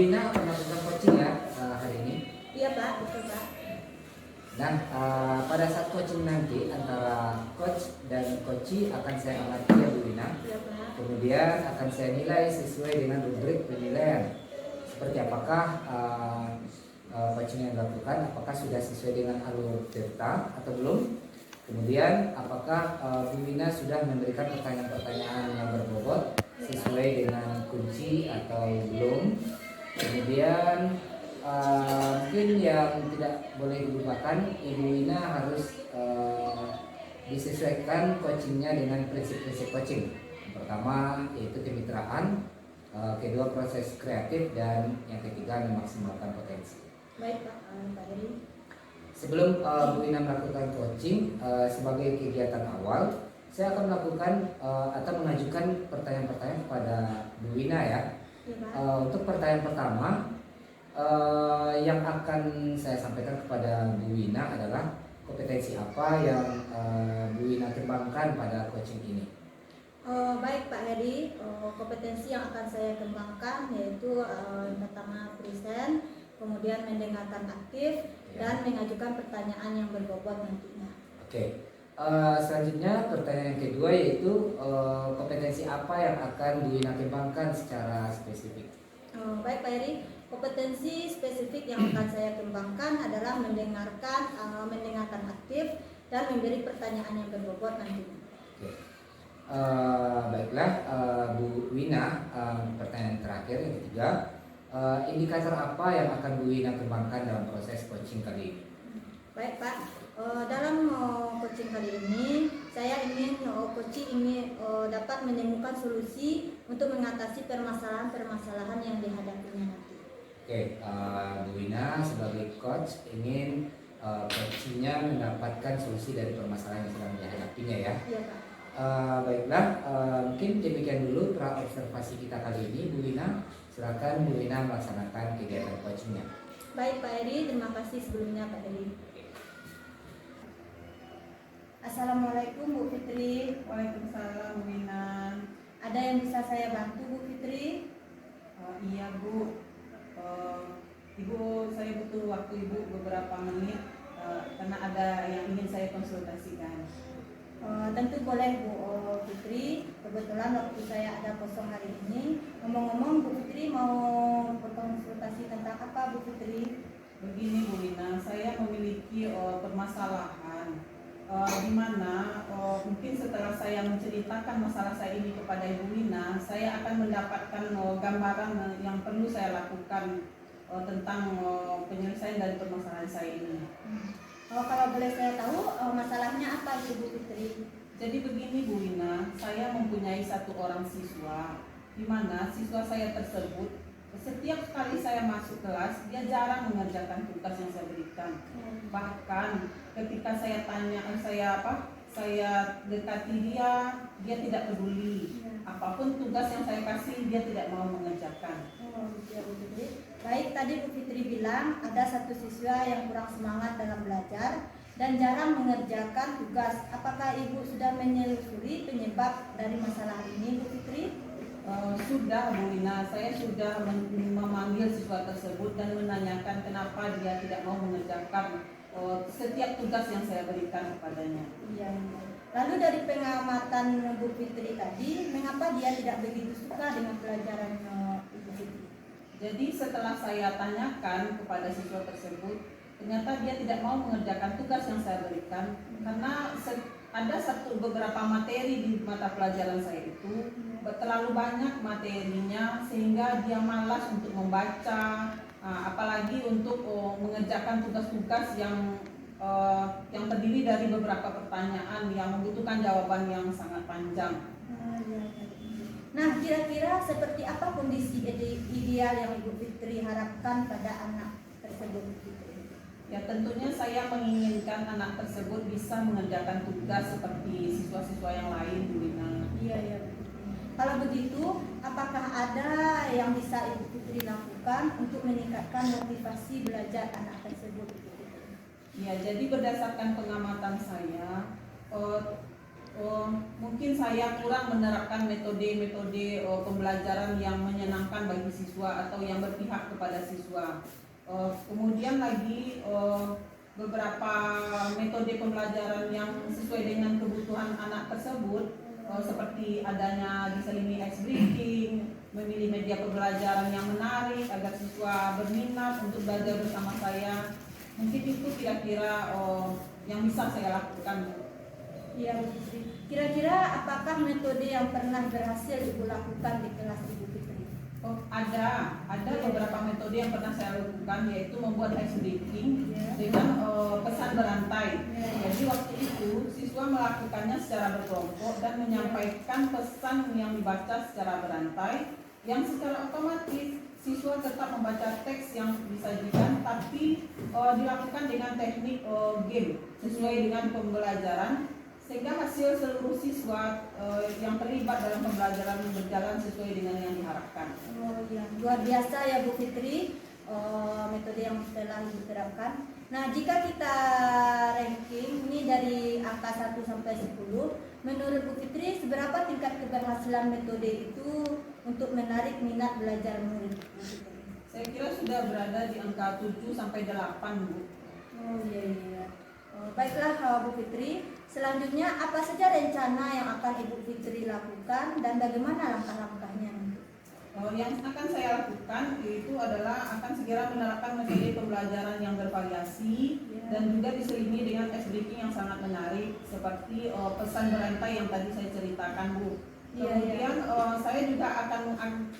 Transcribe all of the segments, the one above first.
Wina akan melakukan coaching ya hari ini. Iya Pak, betul Pak. Dan pada saat coaching nanti antara coach dan coachee akan saya amati ya Bu Wina. Iya Pak. Kemudian akan saya nilai sesuai dengan rubrik penilaian. Seperti apakah coaching yang dilakukan, apakah sudah sesuai dengan alur cerita atau belum. Kemudian apakah Bu Wina sudah memberikan pertanyaan-pertanyaan yang berbobot sesuai dengan kunci atau belum. Kemudian mungkin yang tidak boleh dilupakan, Ibu Wina harus disesuaikan coachingnya dengan prinsip-prinsip coaching. Yang pertama yaitu kemitraan, kedua proses kreatif, dan yang ketiga memaksimalkan potensi. Baik Pak, Pak Heri. Sebelum Bu Wina melakukan coaching, sebagai kegiatan awal, saya akan melakukan atau mengajukan pertanyaan-pertanyaan kepada Bu Wina ya. Iya Pak. Untuk pertanyaan pertama, yang akan saya sampaikan kepada Bu Wina adalah kompetensi apa yang Bu Wina kembangkan pada coaching ini. Baik Pak Heri, kompetensi yang akan saya kembangkan yaitu yang pertama present, kemudian mendengarkan aktif, dan mengajukan pertanyaan yang berbobot nantinya. Oke. Selanjutnya pertanyaan yang kedua yaitu kompetensi apa yang akan Bu Wina kembangkan secara spesifik. Baik Pak Heri, kompetensi spesifik yang akan saya kembangkan adalah mendengarkan aktif dan memberi pertanyaan yang berbobot nantinya. Oke. Baiklah Bu Wina, pertanyaan terakhir yang ketiga, indikator apa yang akan Bu Wina kembangkan dalam proses coaching kali ini? Baik Pak, dalam coaching kali ini saya ingin dapat menemukan solusi untuk mengatasi permasalahan-permasalahan yang dihadapinya nanti. Oke, Bu Wina sebagai coach ingin coachingnya mendapatkan solusi dari permasalahan yang sedang dihadapinya ya. Iya Pak. Baiklah, mungkin demikian dulu pra-observasi kita kali ini Bu Wina. Silakan Bu Wina melaksanakan kegiatan coachingnya. Baik Pak Heri, terima kasih sebelumnya Pak Heri. Assalamualaikum Bu Fitri. Waalaikumsalam Bu Wina. Ada yang bisa saya bantu Bu Fitri? Iya Bu, Ibu saya butuh waktu Ibu beberapa menit karena ada yang ingin saya konsultasikan. Tentu boleh Bu Fitri. Kebetulan waktu saya ada kosong hari ini. Ngomong-ngomong Bu Fitri mau berkonsultasi tentang apa Bu Fitri? Begini Bu Wina, saya memiliki permasalahan di mana mungkin setelah saya menceritakan masalah saya ini kepada Ibu Wina, saya akan mendapatkan gambaran yang perlu saya lakukan tentang penyelesaian dari permasalahan saya ini. Kalau boleh saya tahu masalahnya apa Ibu Fitri? Jadi begini Bu Wina, saya mempunyai satu orang siswa, di mana siswa saya tersebut setiap kali saya masuk kelas dia jarang mengerjakan tugas yang saya berikan. Bahkan ketika saya dekati dia tidak peduli. Apapun tugas yang saya kasih dia tidak mau mengerjakan. Baik, tadi Bu Fitri bilang ada satu siswa yang kurang semangat dalam belajar dan jarang mengerjakan tugas. Apakah Ibu sudah menelusuri penyebab dari masalah ini Bu Fitri? Sudah Bu Wina, saya sudah memanggil siswa tersebut dan menanyakan kenapa dia tidak mau mengerjakan setiap tugas yang saya berikan kepadanya. Iya. Lalu dari pengamatan Bu Fitri tadi, mengapa dia tidak begitu suka dengan pelajaran Ibu Fitri? Jadi setelah saya tanyakan kepada siswa tersebut, ternyata dia tidak mau mengerjakan tugas yang saya berikan karena ada beberapa materi di mata pelajaran saya itu terlalu banyak materinya sehingga dia malas untuk membaca, apalagi untuk mengerjakan tugas-tugas yang terdiri dari beberapa pertanyaan yang membutuhkan jawaban yang sangat panjang. Nah, kira-kira seperti apa kondisi ideal yang Ibu Fitri harapkan pada anak tersebut? Ya tentunya saya menginginkan anak tersebut bisa mengerjakan tugas seperti siswa-siswa yang lain Bu Wina. Iya. Kalau begitu, apakah ada yang bisa Ibu Fitri lakukan untuk meningkatkan motivasi belajar anak tersebut? Ya, jadi berdasarkan pengamatan saya, Mungkin saya kurang menerapkan metode-metode pembelajaran yang menyenangkan bagi siswa atau yang berpihak kepada siswa. Kemudian lagi beberapa metode pembelajaran yang sesuai dengan kebutuhan anak tersebut, seperti adanya diselingi ice breaking, memilih media pembelajaran yang menarik agar siswa berminat untuk belajar bersama saya. Mungkin itu kira-kira yang bisa saya lakukan. Iya, Bu Fitri. Kira-kira apakah metode yang pernah berhasil Ibu lakukan di kelas Ibu Fitri? Ada beberapa metode yang pernah saya lakukan, yaitu membuat ice breaking dengan pesan berantai. Jadi waktu itu siswa melakukannya secara berkelompok dan menyampaikan pesan yang dibaca secara berantai, yang secara otomatis siswa tetap membaca teks yang disajikan, tapi dilakukan dengan teknik game sesuai dengan pembelajaran, sehingga hasil seluruh siswa yang terlibat dalam pembelajaran berjalan sesuai dengan yang diharapkan. Oh ya, luar biasa ya Bu Fitri, metode yang telah Ibu terapkan. Nah, jika kita ranking ini dari angka 1 sampai 10, menurut Bu Fitri seberapa tingkat keberhasilan metode itu untuk menarik minat belajar murid Bu Fitri? Saya kira sudah berada di angka 7 sampai 8, Bu. Oh iya. Baiklah Bu Fitri, selanjutnya apa saja rencana yang akan Ibu Fitri lakukan dan bagaimana langkah-langkahnya? Yang akan saya lakukan itu adalah akan segera menerapkan metode pembelajaran yang bervariasi dan juga diselingi dengan ice breaking yang sangat menarik, seperti pesan berantai yang tadi saya ceritakan, Bu. Kemudian saya juga akan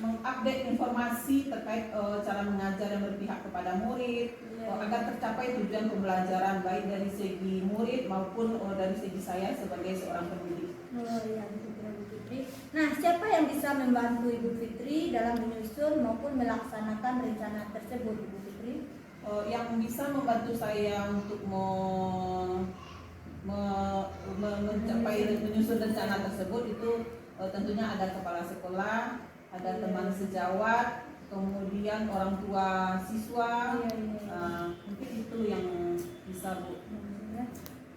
mengupdate informasi terkait cara mengajar yang berpihak kepada murid, agar tercapai tujuan pembelajaran baik dari segi murid maupun dari segi saya sebagai seorang pendidik. Oh iya, Bu Fitri. Nah, siapa yang bisa membantu Ibu Fitri dalam menyusun maupun melaksanakan rencana tersebut, Ibu Fitri? Yang bisa membantu saya untuk mencapai menyusun rencana tersebut itu tentunya ada kepala sekolah, ada teman sejawat, kemudian orang tua siswa. Mungkin itu yang bisa, Bu.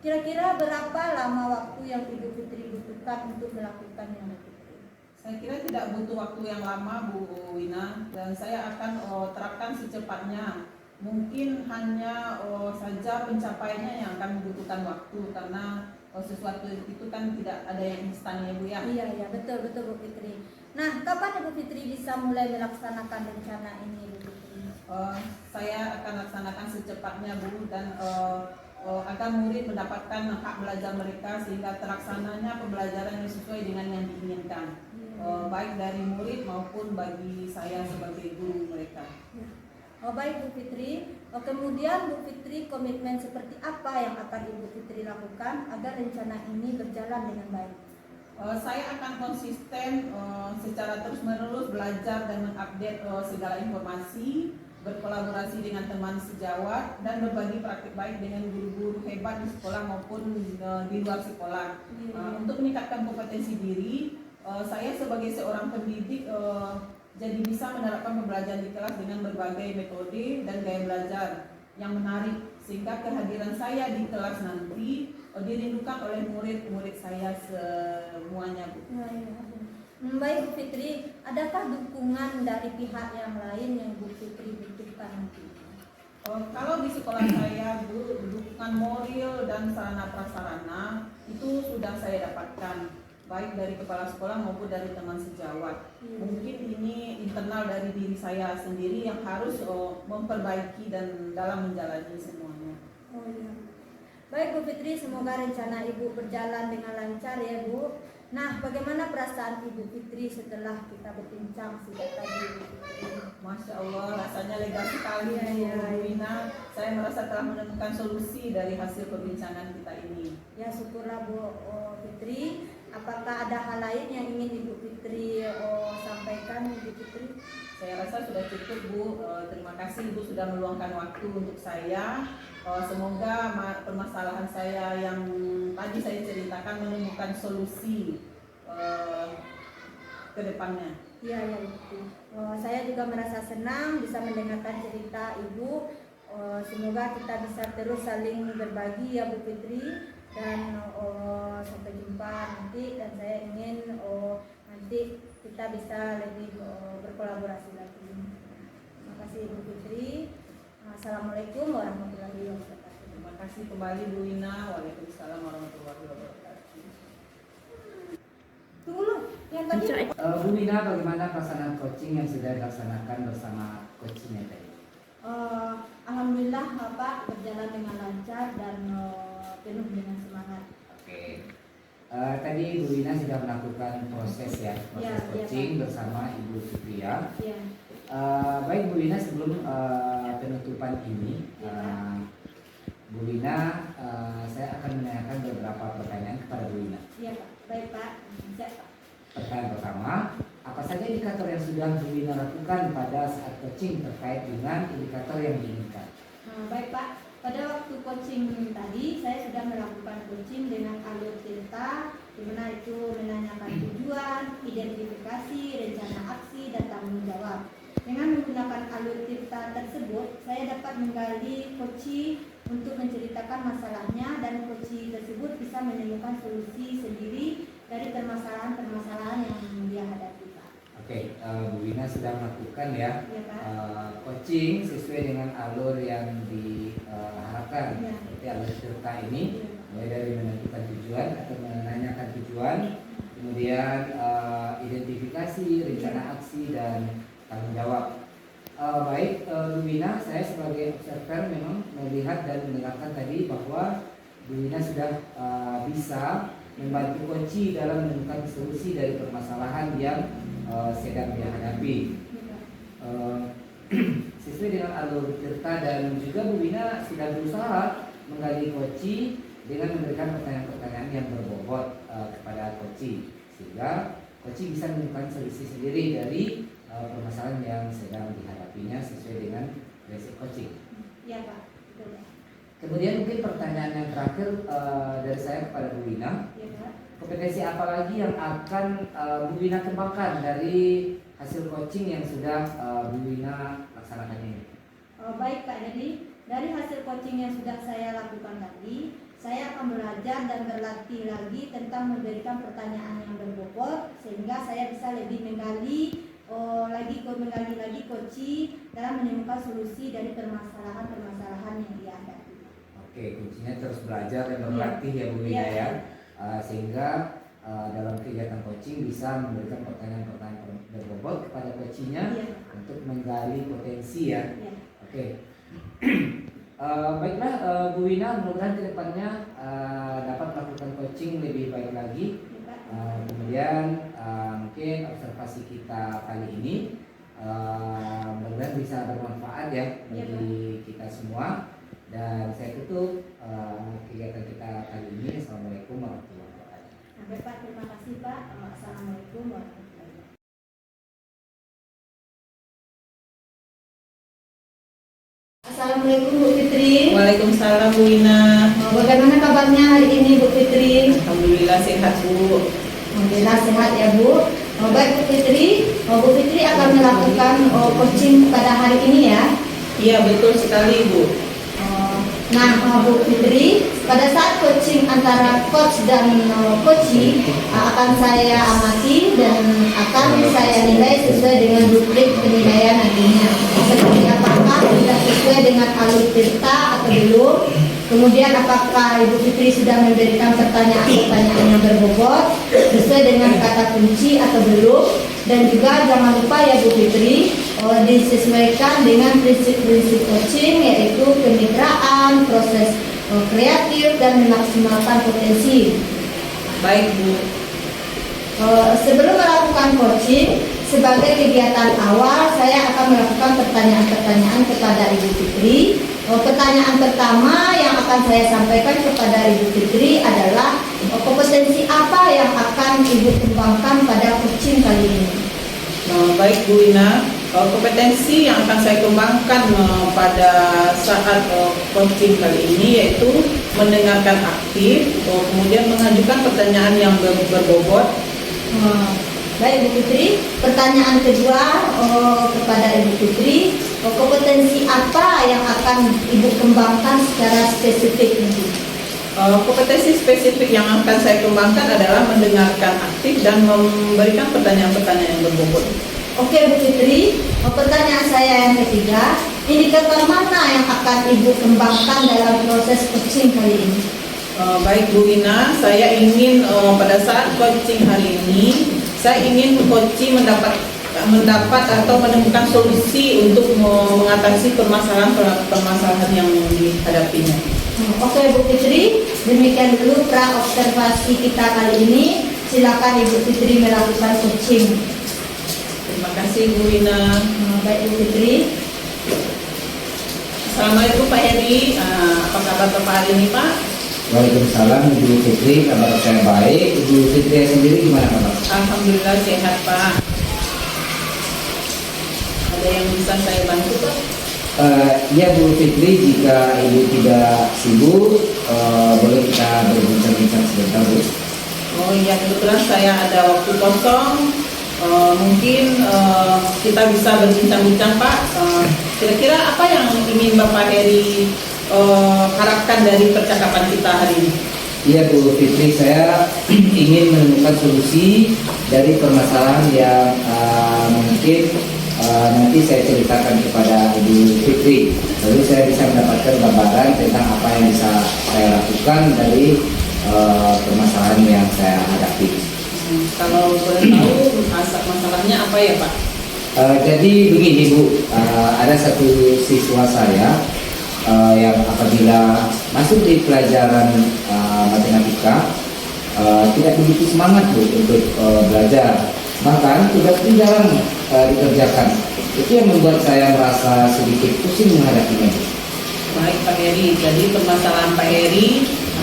Kira-kira berapa lama waktu yang Ibu Fitri butuhkan untuk melakukannya, Bu Fitri? Saya kira tidak butuh waktu yang lama, Bu Wina, dan saya akan terapkan secepatnya. Mungkin hanya saja pencapaiannya yang akan membutuhkan waktu, karena sesuatu itu kan tidak ada yang instan, ya Bu ya. Iya, betul Bu Fitri. Nah, kapan Ibu Fitri bisa mulai melaksanakan rencana ini, Bu Fitri? Saya akan laksanakan secepatnya, Bu, dan agar murid mendapatkan hak belajar mereka sehingga terlaksananya pembelajaran yang sesuai dengan yang diinginkan, baik dari murid maupun bagi saya sebagai guru mereka. Baik Bu Fitri. Kemudian Bu Fitri, komitmen seperti apa yang akan Ibu Fitri lakukan agar rencana ini berjalan dengan baik? Saya akan konsisten secara terus-menerus belajar dan mengupdate segala informasi, berkolaborasi dengan teman sejawat, dan berbagi praktik baik dengan guru-guru hebat di sekolah maupun di luar sekolah. Untuk meningkatkan kompetensi diri, saya sebagai seorang pendidik jadi bisa menerapkan pembelajaran di kelas dengan berbagai metode dan gaya belajar yang menarik, sehingga kehadiran saya di kelas nanti dirindukan oleh murid-murid saya semuanya, Bu. Baik Bu Fitri, adakah dukungan dari pihak yang lain yang Bu Fitri butuhkan nanti? Kalau di sekolah saya, Bu, dukungan moral dan sarana prasarana itu sudah saya dapatkan, baik dari kepala sekolah maupun dari teman sejawat. Mungkin ini internal dari diri saya sendiri yang harus memperbaiki dan dalam menjalani semuanya. Baik Bu Fitri, semoga rencana Ibu berjalan dengan lancar ya Bu. Nah, bagaimana perasaan Ibu Fitri setelah kita berbincang sejak tadi, Bu Fitri? Masya Allah, rasanya lega sekali, Bu Wina. Saya merasa telah menemukan solusi dari hasil perbincangan kita ini. Ya, syukurlah Bu Fitri. Apakah ada hal lain yang ingin Ibu Fitri sampaikan, Ibu Fitri? Saya rasa sudah cukup, Bu. Terima kasih Ibu sudah meluangkan waktu untuk saya. Semoga permasalahan saya yang tadi saya ceritakan menemukan solusi ke depannya. Iya, Ibu. Saya juga merasa senang bisa mendengarkan cerita Ibu. Semoga kita bisa terus saling berbagi ya Bu Fitri. dan sampai jumpa nanti, dan saya ingin nanti kita bisa lebih berkolaborasi lagi. Terima kasih Ibu Fitri. Assalamualaikum warahmatullahi wabarakatuh. Terima kasih kembali Bu Ina. Waalaikumsalam warahmatullahi wabarakatuh. Tunggu loh, yang tadi. Bu Ina, bagaimana pelaksanaan coaching yang sudah dilaksanakan bersama coachingnya tadi? Alhamdulillah Pak, berjalan dengan lancar dan penuh dengan semangat. Oke. Tadi Bu Ina sudah melakukan proses Ya, coaching Pak. bersama Ibu Fitri ya. Ya. Baik Bu Ina, sebelum penutupan ini, Bu Ina, saya akan menanyakan beberapa pertanyaan kepada Bu Ina. Iya Pak, baik Pak. Siap Pak. Pertanyaan pertama, apa saja indikator yang sudah Bu Ina lakukan pada saat coaching terkait dengan indikator yang diinginkan? Baik Pak, pada waktu coaching tadi saya sudah melakukan coaching dengan alur cerita, di mana itu menanyakan tujuan, identifikasi, rencana aksi, dan tanggung jawab. Dengan menggunakan alur cerita tersebut, saya dapat menggali coaching untuk menceritakan masalahnya, dan coaching tersebut bisa menemukan solusi sendiri dari permasalahan-permasalahan yang dia hadapi Pak. Oke, Bu Ina sudah melakukan Ya Pak. coaching sesuai dengan alur yang diharapkan. Ya. Seperti alur cerita ini, mulai dari menentukan tujuan atau menanyakan tujuan, kemudian identifikasi, rencana aksi, dan tanggung jawab. Baik, Bu Ina, saya sebagai observer memang melihat dan mendengarkan tadi bahwa Bu Ina sudah bisa membantu coach dalam menemukan solusi dari permasalahan yang sedang dihadapi. Sesuai dengan alur cerita, dan juga Bu Ina sudah berusaha menggali coach dengan memberikan pertanyaan-pertanyaan yang berbobot kepada coach, sehingga coach bisa menemukan solusi sendiri dari permasalahan yang sedang dihadapinya sesuai dengan basic coaching. Iya Pak, betul Pak. Kemudian mungkin pertanyaan yang terakhir dari saya kepada Bu Ina, Iya Pak. kompetensi apa lagi yang akan Bu Ina kembangkan dari hasil coaching yang sudah Bu Ina laksanakan ini? Baik Pak, jadi dari hasil coaching yang sudah saya lakukan tadi, saya akan belajar dan berlatih lagi tentang memberikan pertanyaan yang berbobot, sehingga saya bisa lebih menggali lagi coaching dalam menemukan solusi dari permasalahan-permasalahan yang dihadapi. Oke, kuncinya terus belajar dan berlatih ya Bu Ina ya. Sehingga dalam kegiatan coaching bisa memberikan pertanyaan-pertanyaan berbobot kepada coachnya untuk menggali potensi ya. Oke. Baiklah Bu Ina, mudah-mudahan kedepannya dapat melakukan coaching lebih baik lagi. Kemudian mungkin observasi kita kali ini mudah-mudahan bisa bermanfaat ya bagi kita semua. Dan saya tutup kegiatan kita kali ini. Assalamualaikum warahmatullahi wabarakatuh. Baik Pak, terima kasih Pak. Assalamualaikum warahmatullahi wabarakatuh. Assalamualaikum Bu Fitri. Waalaikumsalam Bu Ina. Bagaimana kabarnya hari ini Bu Fitri? Alhamdulillah sehat Bu. Alhamdulillah sehat ya Bu. Baik Bu Fitri, Bu Fitri akan melakukan coaching pada hari ini ya. Iya betul sekali Bu. Nah Bu Fitri, pada saat coaching antara coach dan coachee akan saya amati dan akan saya nilai sesuai dengan rubrik penilaian nantinya. Seperti apakah sudah sesuai dengan alur cerita atau belum. Kemudian apakah Ibu Fitri sudah memberikan pertanyaan-pertanyaan yang berbobot sesuai dengan kata kunci atau belum. Dan juga jangan lupa ya Bu Fitri, disesuaikan dengan prinsip-prinsip coaching, yaitu kemitraan, proses kreatif, dan memaksimalkan potensi. Baik Bu. Sebelum melakukan coaching, sebagai kegiatan awal saya akan melakukan pertanyaan-pertanyaan kepada Ibu Fitri. Pertanyaan pertama yang akan saya sampaikan kepada Ibu Fitri adalah kompetensi apa yang akan Ibu kembangkan pada coaching kali ini? Baik Bu Ina, kompetensi yang akan saya kembangkan pada saat coaching kali ini yaitu mendengarkan aktif, kemudian mengajukan pertanyaan yang berbobot. Baik Bu Fitri, pertanyaan kedua kepada Ibu Fitri, kompetensi apa yang akan Ibu kembangkan secara spesifik nanti? Kompetensi spesifik yang akan saya kembangkan adalah mendengarkan aktif dan memberikan pertanyaan-pertanyaan yang berbobot. Oke Bu Fitri, pertanyaan saya yang ketiga, indikator mana yang akan Ibu kembangkan dalam proses coaching kali ini? Baik Bu Ina, saya ingin pada saat coaching hari ini, saya ingin coaching mendapat atau menemukan solusi untuk mengatasi permasalahan yang dihadapinya. Oke Bu Fitri, demikian dulu pra observasi kita kali ini. Silakan Ibu Fitri melakukan coaching. Terima kasih Bu Ina. Baik Bu Fitri. Assalamualaikum Pak Heri. Apa kabar Bapak hari ini Pak? Waalaikumsalam Ibu Fitri, kabar saya baik. Ibu Fitri sendiri gimana kabar? Alhamdulillah sehat Pak. Ada yang bisa saya bantu Pak? Ya Bu Fitri, jika Ibu tidak sibuk, boleh kita berbincang-bincang sebentar Bu. Oh iya, kebetulan saya ada waktu kosong. Mungkin kita bisa berbincang-bincang Pak. Kira-kira apa yang ingin Bapak Heri harapkan dari percakapan kita hari ini? Iya Bu Fitri, saya ingin menemukan solusi dari permasalahan yang mungkin nanti saya ceritakan kepada Ibu Fitri. Lalu saya bisa mendapatkan gambaran tentang apa yang bisa saya lakukan dari permasalahan yang saya hadapi. Kalau boleh tahu masalahnya apa ya Pak? Jadi begini Bu, ada satu siswa saya yang apabila masuk di pelajaran matematika tidak begitu semangat Bu untuk belajar, bahkan tugas pun jarang dikerjakan. Itu yang membuat saya merasa sedikit pusing menghadapinya. Baik Pak Heri, jadi permasalahan Pak Heri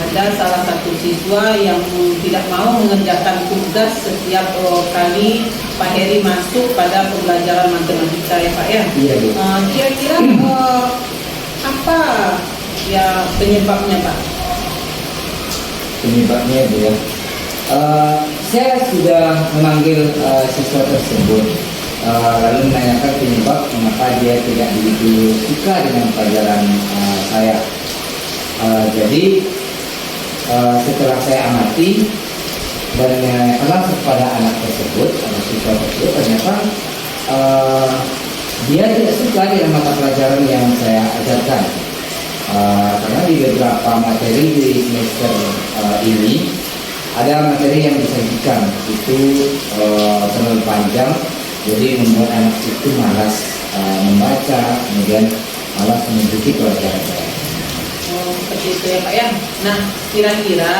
ada salah satu siswa yang tidak mau mengerjakan tugas setiap kali Pak Heri masuk pada pembelajaran matematika ya Pak ya. Iya Bu. Kira-kira apa ya penyebabnya Pak? Penyebabnya Bu ya. Saya sudah memanggil siswa tersebut, lalu menanyakan penyebab mengapa dia tidak begitu suka dengan pelajaran saya. Jadi setelah saya amati dan menanyakan langsung kepada anak tersebut, anak siswa tersebut, ternyata dia tidak suka dengan mata pelajaran yang saya ajarkan. Karena di beberapa materi di semester ini ada materi yang disajikan itu terlalu panjang, jadi membuat anak itu malas membaca, kemudian malas mengikuti pelajaran saya. Oh, seperti itu ya Pak ya. Nah, kira-kira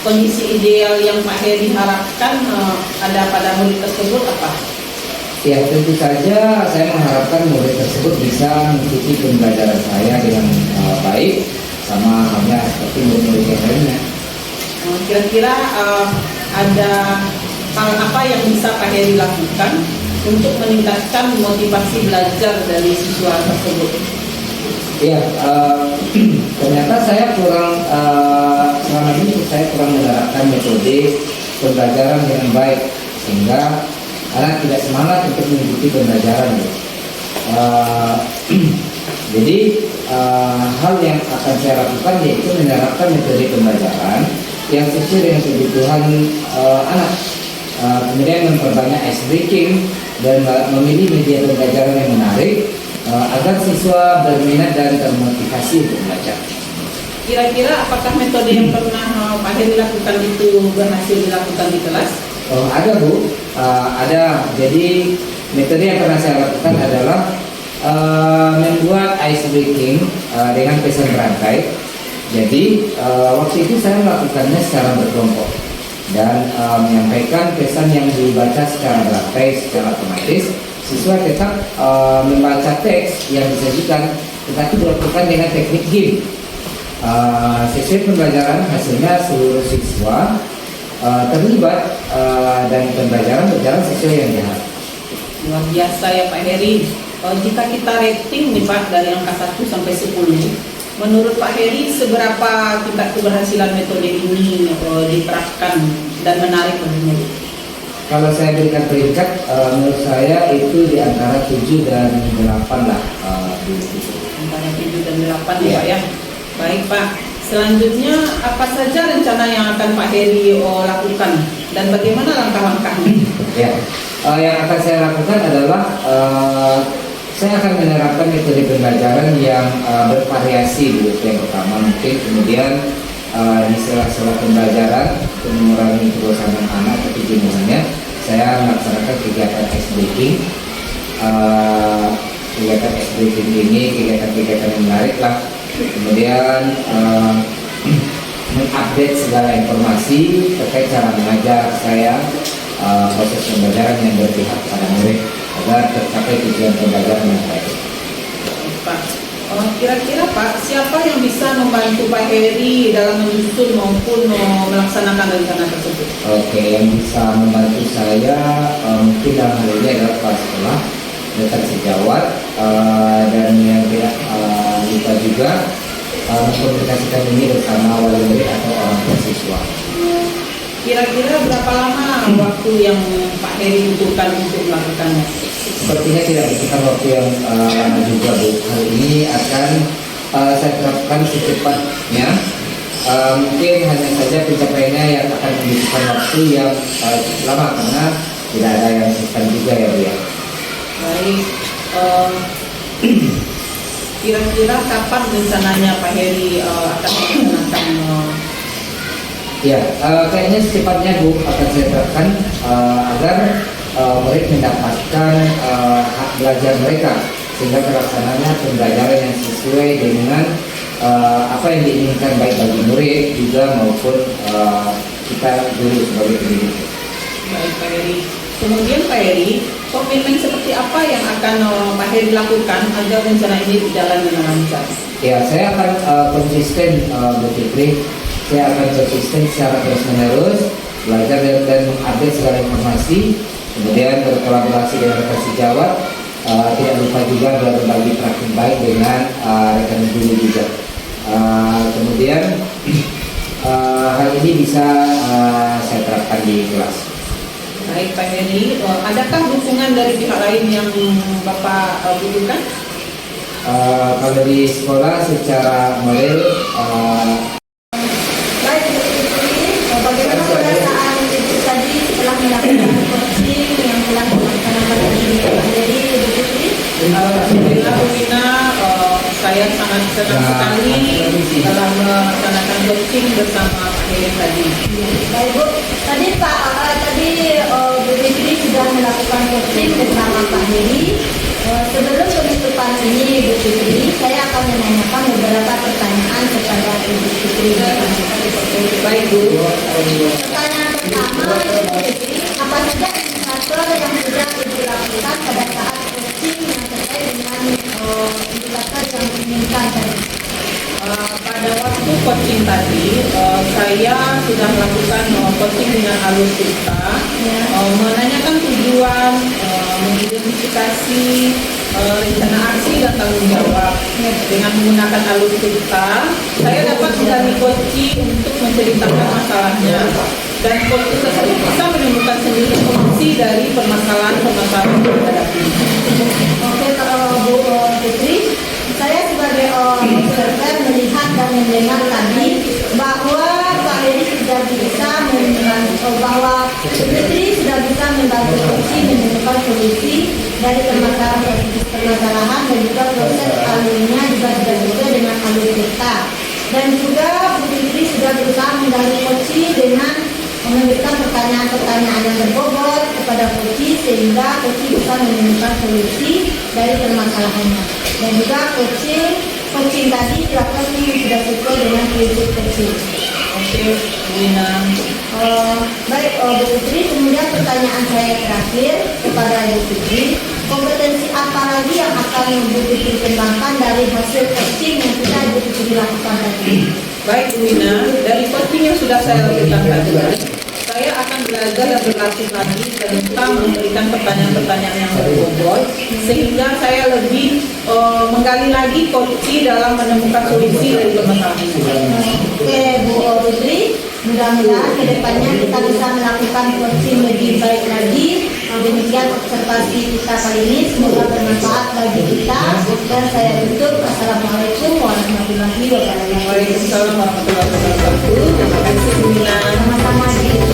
kondisi ideal yang Pak Heri harapkan ada pada murid tersebut apa? Ya tentu saja saya mengharapkan murid tersebut bisa mengikuti pembelajaran saya dengan baik, sama halnya seperti murid-murid yang lainnya. Kira-kira ada hal apa yang bisa Pak Heri lakukan untuk meningkatkan motivasi belajar dari siswa tersebut? Ya, ternyata saya kurang selama ini saya kurang menerapkan metode pembelajaran dengan baik sehingga anak tidak semangat untuk mengikuti pembelajaran. Jadi hal yang akan saya lakukan yaitu menerapkan metode pembelajaran yang sesuai dengan kebutuhan anak. Kemudian memperbanyak ice breaking dan memilih media pembelajaran yang menarik agar siswa berminat dan termotivasi untuk belajar. Kira-kira apakah metode yang pernah Pak Heri lakukan itu berhasil dilakukan di kelas? Oh, ada Bu, ada. Jadi metode yang pernah saya lakukan adalah membuat ice breaking dengan pesan berantai. Jadi waktu itu saya melakukannya secara berkelompok dan menyampaikan pesan yang dibaca secara berantai secara otomatis. Siswa tetap membaca teks yang disajikan, tetapi dilakukan dengan teknik game. Sesuai pembelajaran hasilnya seluruh siswa terlibat dan pembelajaran berjalan sesuai yang diharapkan. Luar biasa ya Pak Heri. Jika kita rating nih Pak dari angka 1 sampai 10, menurut Pak Heri seberapa tingkat keberhasilan metode ini diterapkan dan menarik bagi murid? Kalau saya berikan peringkat, menurut saya itu di antara 7 dan 8 lah. Antara 7 dan 8 ya Pak ya. Baik Pak, Selanjutnya, apa saja rencana yang akan Pak Heri lakukan dan bagaimana langkah-langkahnya? Ya, yang akan saya lakukan adalah saya akan menerapkan metode pembelajaran yang bervariasi dulu. Yang pertama mungkin, kemudian di sela-sela pembelajaran untuk mengurangi kebosanan anak atau jenuhannya, saya melaksanakan kegiatan ice breaking. Kegiatan ice breaking ini kegiatan-kegiatan yang menarik lah. Kemudian mengupdate segala informasi terkait cara mengajar saya, proses pembelajaran yang berpihak pada murid agar tercapai tujuan pembelajaran yang baik. Pak, kira-kira Pak, siapa yang bisa membantu Pak Heri dalam menyusun maupun melaksanakan rencana tersebut? Oke, yang bisa membantu saya mungkin dalam hal ini adalah kepala sekolah, dekan sejawat, dan yang tidak lupa juga mengkomunikasikan ini bersama wali murid atau orang tua siswa. Kira-kira berapa lama waktu yang Pak Heri butuhkan untuk melakukannya? Sepertinya tidak butuhkan waktu yang lama juga, Bu. Hal ini akan saya terapkan secepatnya. Mungkin hanya saja pencapaiannya yang akan membutuhkan waktu yang cukup lama karena tidak ada yang instan juga ya, Bu ya. Baik, kira-kira kapan rencananya Pak Heri akan melaksanakan? Ya, kayaknya secepatnya Bu akan saya terapkan agar murid mendapatkan hak belajar mereka sehingga terlaksananya pembelajaran yang sesuai dengan apa yang diinginkan baik bagi murid juga maupun kita guru sebagai pendidik. Baik Pak Heri. Kemudian Pak Heri, komitmen seperti apa yang akan Pak Heri lakukan agar rencana ini berjalan dengan lancar? Ya, saya akan konsisten, Bu Fitri. Saya akan konsisten secara terus-menerus belajar dan mengupdate segala informasi, kemudian berkolaborasi dengan rekan sejawat, tidak lupa juga berbagi praktik baik dengan rekan guru juga. Kemudian hal ini bisa saya terapkan di kelas. Baik Pak Heri, adakah dukungan dari pihak lain yang Bapak butuhkan? Kalau di sekolah secara moral, Baik, Bu Fitri, bagaimana perasaan Ibu tadi setelah melakukan coaching yang telah dilaksanakan oleh Pak Heri, Bu Fitri? Alhamdulillah Bu Vina, saya sangat senang sekali dalam melaksanakan coaching bersama Pak Heri tadi. Baik Bu, tadi Bu Fitri sudah melakukan coaching bersama Pak Heri. Sebelum penutupan ini Bu Fitri, saya akan menanyakan beberapa pertanyaan kepada Ibu Fitri. Baik Bu. Pertanyaan pertama, Ibu Fitri, apa saja indikator yang sudah Ibu lakukan pada saat coaching yang terkait dengan indikator yang diinginkan tadi? Pada waktu coaching tadi, saya sudah melakukan coaching dengan alur cerita, menanyakan tujuan, mengidentifikasi rencana aksi dan tanggung jawab. Dengan menggunakan alur cerita, saya dapat menjalani coaching untuk menceritakan masalahnya, dan coaching tersebut bisa menemukan sendiri solusi dari permasalahan-permasalahan yang dihadapi. Oke, Bu Fitri, saya sebagai observer melihat dan mendengar tadi bahwa Pak Heri sudah bisa bahwa Fitri sudah bisa membantu coach menemukan solusi dari permasalahan dan juga proses alurnya juga sudah sesuai dengan alur kita. Dan juga Bu Fitri sudah berusaha mendalami coach dengan memberikan pertanyaan-pertanyaan yang berbobot kepada coach sehingga coach bisa menemukan solusi dari permasalahannya. Dan juga coaching tadi dilakukan sudah sesuai dengan prinsip coaching. Oke, Wina. Baik, Bu Fitri, kemudian pertanyaan saya terakhir kepada Bu Fitri, kompetensi apa lagi yang akan Bu Fitri kembangkan dari hasil coaching yang sudah Bu Fitri lakukan tadi? Baik, Wina, dari coaching yang sudah saya lakukan tadi, saya akan belajar dan berlatih lagi serta memberikan pertanyaan-pertanyaan yang berbobot sehingga saya lebih menggali lagi kunci dalam menemukan solusi dari permasalahan. Oke Bu Putri, mudah-mudahan kedepannya kita bisa melakukan coaching lebih baik lagi. Demikian observasi kita kali ini, semoga bermanfaat bagi kita. Dan saya tutup. Assalamualaikum warahmatullahi wabarakatuh. Waalaikumsalam warahmatullahi wabarakatuh. Terima kasih. Sama-sama.